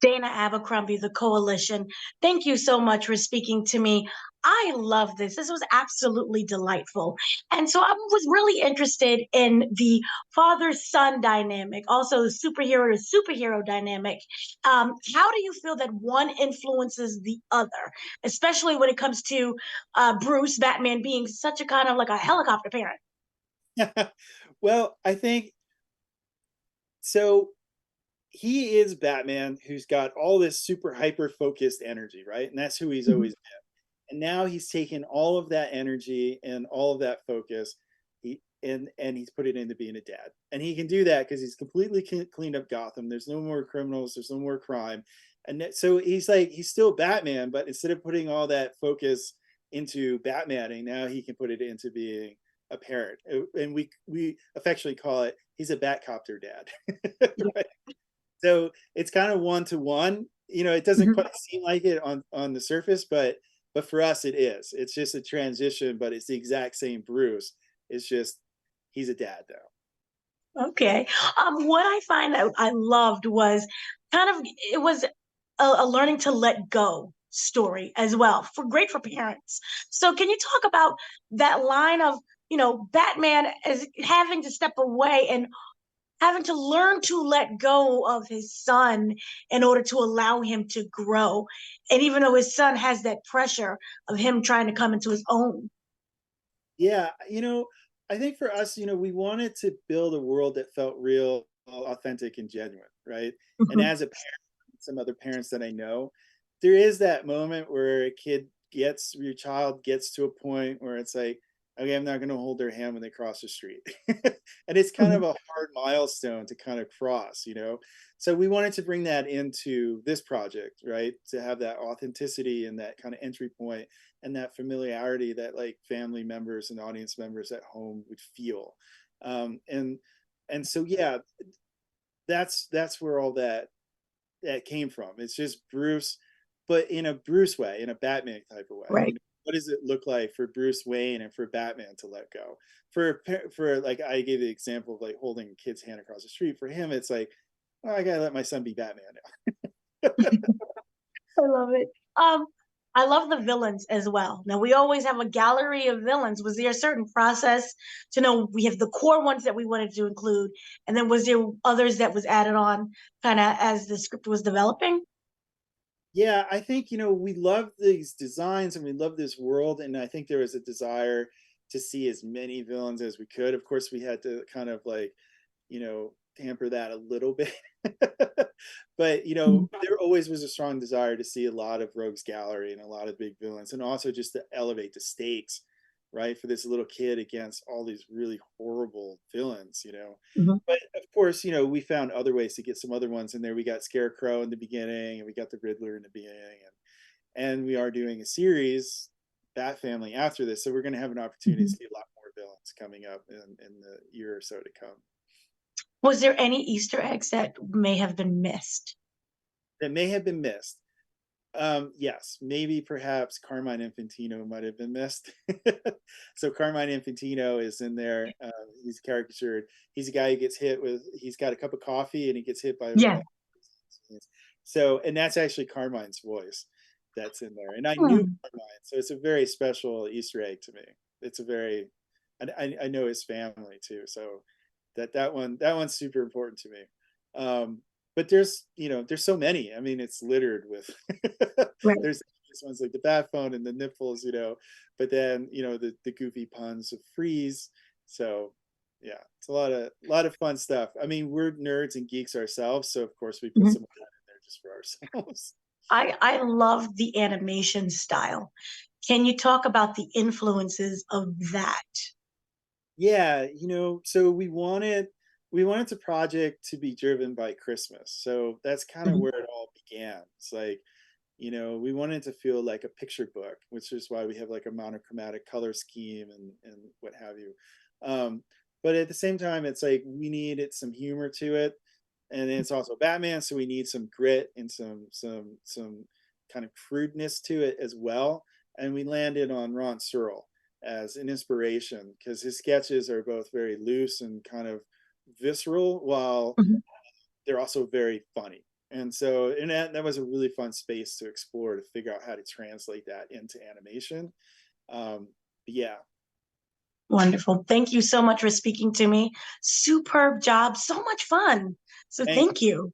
Dana Abercrombie, the Koalition. Thank you so much for speaking to me. I love this. This was absolutely delightful. And so I was really interested in the father son dynamic, also the superhero to superhero dynamic. How do you feel that one influences the other, especially when it comes to Bruce, Batman, being such a kind of like a helicopter parent? Well, I think so. He is Batman who's got all this super hyper focused energy, right? And that's who he's Mhm. always been. And now he's taken all of that energy and all of that focus, and he's put it into being a dad. And he can do that because he's completely cleaned up Gotham. There's no more criminals. There's no more crime. And so he's still Batman, but instead of putting all that focus into Batmaning, now he can put it into being a parent. And we affectionately call it he's a Batcopter dad. Right? So it's kind of one to one. It doesn't Mhm. quite seem like it on the surface, but for us it is. It's just a transition, but it's the exact same Bruce. It's just he's a dad though. Okay. What I find that I loved was kind of it was a learning to let go story as well for great for parents. So can you talk about that line of, Batman as having to step away and having to learn to let go of his son in order to allow him to grow. And even though his son has that pressure of him trying to come into his own. Yeah, I think for us, we wanted to build a world that felt real, authentic, and genuine, right? And Mhm. as a parent, some other parents that I know, there is that moment where your child gets to a point where it's like, okay, I'm not going to hold their hand when they cross the street. And it's kind of Mhm. a hard milestone to kind of cross. So we wanted to bring that into this project, right? To have that authenticity and that kind of entry point and that familiarity that like family members and audience members at home would feel. And so yeah, that's where all that came from. It's just Bruce, but in a Bruce way, in a Batman type of way. Right. What does it look like for Bruce Wayne and for Batman to let go? For like I gave the example of like holding a kid's hand across the street. For him, it's like, oh, I gotta let my son be Batman now. I love it. I love the villains as well. Now we always have a gallery of villains. Was there a certain process to know we have the core ones that we wanted to include, and then was there others that was added on kind of as the script was developing? Yeah, I think, we love these designs and we love this world. And I think there was a desire to see as many villains as we could. Of course, we had to kind of like, tamper that a little bit. But, Mhm. there always was a strong desire to see a lot of rogues gallery and a lot of big villains, and also just to elevate the stakes, right, for this little kid against all these really horrible villains. Mhm. But of course, we found other ways to get some other ones in there. We got Scarecrow in the beginning, and we got the Riddler in the beginning, and we are doing a series, Bat Family, after this. So we're going to have an opportunity to Mhm. see a lot more villains coming up in the year or so to come. Was there any Easter eggs that may have been missed? That may have been missed. Yes, maybe perhaps Carmine Infantino might have been missed. So Carmine Infantino is in there. He's caricatured. He's a guy who gets hit with. He's got a cup of coffee and he gets hit by a Yeah. van. So, and that's actually Carmine's voice that's in there. And I knew Hmm. Carmine, so it's a very special Easter egg to me. It's a very, I know his family too, so that one's super important to me. But there's so many. I mean, it's littered with Right. there's these ones like the bat phone and the nipples. But then the goofy puns of freeze. So yeah, it's a lot of fun stuff. I mean, we're nerds and geeks ourselves, so of course we put Mhm. some of that in there just for ourselves. I love the animation style. Can you talk about the influences of that? Yeah, so we wanted the project to be driven by Christmas. So that's kind of Mhm. where it all began. It's like, we wanted to feel like a picture book, which is why we have like a monochromatic color scheme and what have you. Um, but at the same time, it's like we needed some humor to it, and then it's also Batman, so we need some grit and some kind of crudeness to it as well. And we landed on Ron Searle as an inspiration because his sketches are both very loose and kind of visceral while Mhm. they're also very funny. And so, and that was a really fun space to explore, to figure out how to translate that into animation. But yeah. Wonderful. Thank you so much for speaking to me. Superb job. So much fun. So Thank thank you.